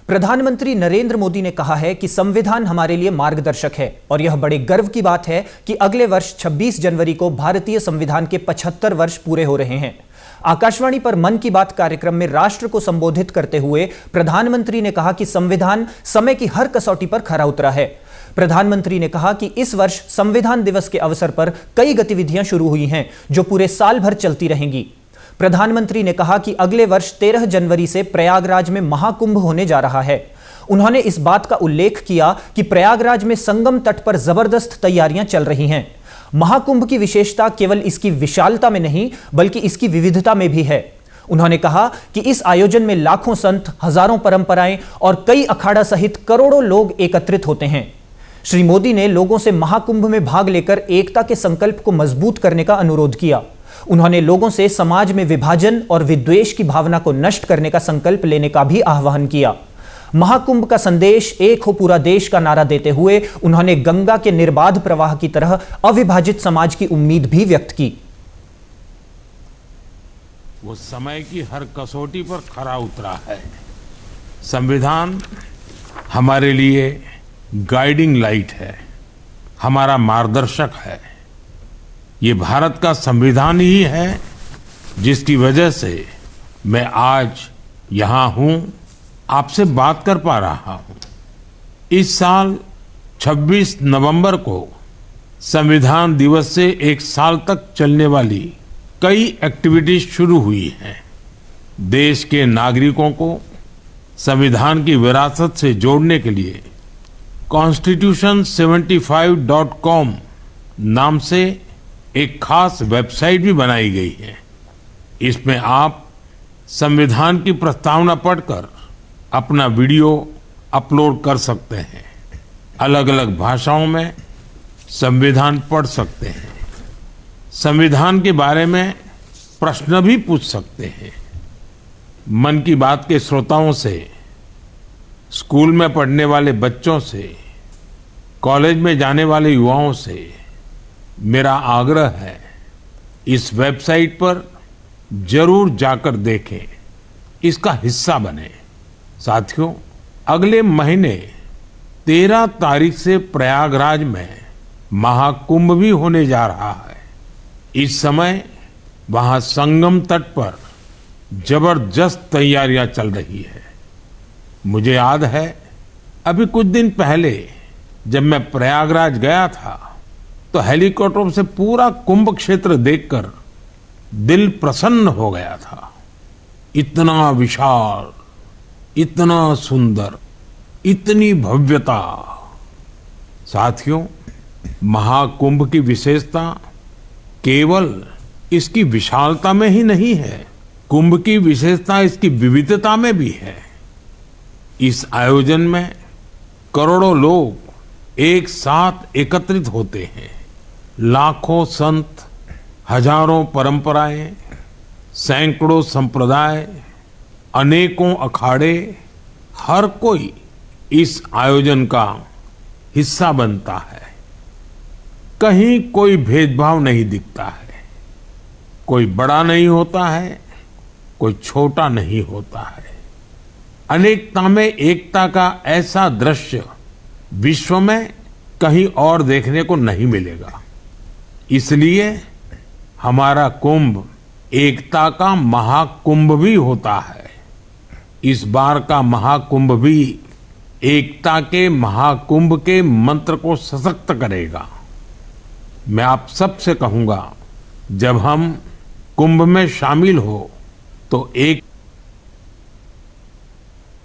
प्रधानमंत्री नरेंद्र मोदी ने कहा है कि संविधान हमारे लिए मार्गदर्शक है और यह बड़े गर्व की बात है कि अगले वर्ष 26 जनवरी को भारतीय संविधान के 75 वर्ष पूरे हो रहे हैं। आकाशवाणी पर मन की बात कार्यक्रम में राष्ट्र को संबोधित करते हुए प्रधानमंत्री ने कहा कि संविधान समय की हर कसौटी पर खरा उतरा है। प्रधानमंत्री ने कहा कि इस वर्ष संविधान दिवस के अवसर पर कई गतिविधियां शुरू हुई हैं जो पूरे साल भर चलती रहेंगी। प्रधानमंत्री ने कहा कि अगले वर्ष 13 जनवरी से प्रयागराज में महाकुंभ होने जा रहा है। उन्होंने इस बात का उल्लेख किया कि प्रयागराज में संगम तट पर जबरदस्त तैयारियां चल रही हैं। महाकुंभ की विशेषता केवल इसकी विशालता में नहीं बल्कि इसकी विविधता में भी है। उन्होंने कहा कि इस आयोजन में लाखों संत, हजारों परंपराएं और कई अखाड़ा सहित करोड़ों लोग एकत्रित होते हैं। श्री मोदी ने लोगों से महाकुंभ में भाग लेकर एकता के संकल्प को मजबूत करने का अनुरोध किया। उन्होंने लोगों से समाज में विभाजन और विद्वेष की भावना को नष्ट करने का संकल्प लेने का भी आह्वान किया। महाकुंभ का संदेश एक हो पूरा देश का नारा देते हुए उन्होंने गंगा के निर्बाध प्रवाह की तरह अविभाजित समाज की उम्मीद भी व्यक्त की। वो समय की हर कसौटी पर खरा उतरा है। संविधान हमारे लिए गाइडिंग लाइट है, हमारा मार्गदर्शक है। ये भारत का संविधान ही है जिसकी वजह से मैं आज यहाँ हूँ, आपसे बात कर पा रहा हूँ। इस साल 26 नवंबर को संविधान दिवस से एक साल तक चलने वाली कई एक्टिविटीज शुरू हुई हैं। देश के नागरिकों को संविधान की विरासत से जोड़ने के लिए constitution75.com नाम से एक खास वेबसाइट भी बनाई गई है। इसमें आप संविधान की प्रस्तावना पढ़कर अपना वीडियो अपलोड कर सकते हैं। अलग अलग भाषाओं में संविधान पढ़ सकते हैं। संविधान के बारे में प्रश्न भी पूछ सकते हैं। मन की बात के श्रोताओं से, स्कूल में पढ़ने वाले बच्चों से, कॉलेज में जाने वाले युवाओं से मेरा आग्रह है, इस वेबसाइट पर जरूर जाकर देखें, इसका हिस्सा बने। साथियों, अगले महीने 13 तारीख से प्रयागराज में महाकुंभ भी होने जा रहा है। इस समय वहां संगम तट पर जबरदस्त तैयारियां चल रही है। मुझे याद है, अभी कुछ दिन पहले जब मैं प्रयागराज गया था तो हेलीकॉप्टर से पूरा कुंभ क्षेत्र देखकर दिल प्रसन्न हो गया था। इतना विशाल, इतना सुंदर, इतनी भव्यता। साथियों, महाकुंभ की विशेषता केवल इसकी विशालता में ही नहीं है, कुंभ की विशेषता इसकी विविधता में भी है। इस आयोजन में करोड़ों लोग एक साथ एकत्रित होते हैं। लाखों संत, हजारों परंपराएं, सैकड़ों संप्रदाय, अनेकों अखाड़े, हर कोई इस आयोजन का हिस्सा बनता है। कहीं कोई भेदभाव नहीं दिखता है। कोई बड़ा नहीं होता है, कोई छोटा नहीं होता है। अनेकता में एकता का ऐसा दृश्य विश्व में कहीं और देखने को नहीं मिलेगा। इसलिए हमारा कुंभ एकता का महाकुंभ भी होता है। इस बार का महाकुंभ भी एकता के महाकुंभ के मंत्र को सशक्त करेगा। मैं आप सबसे कहूंगा, जब हम कुंभ में शामिल हो तो एक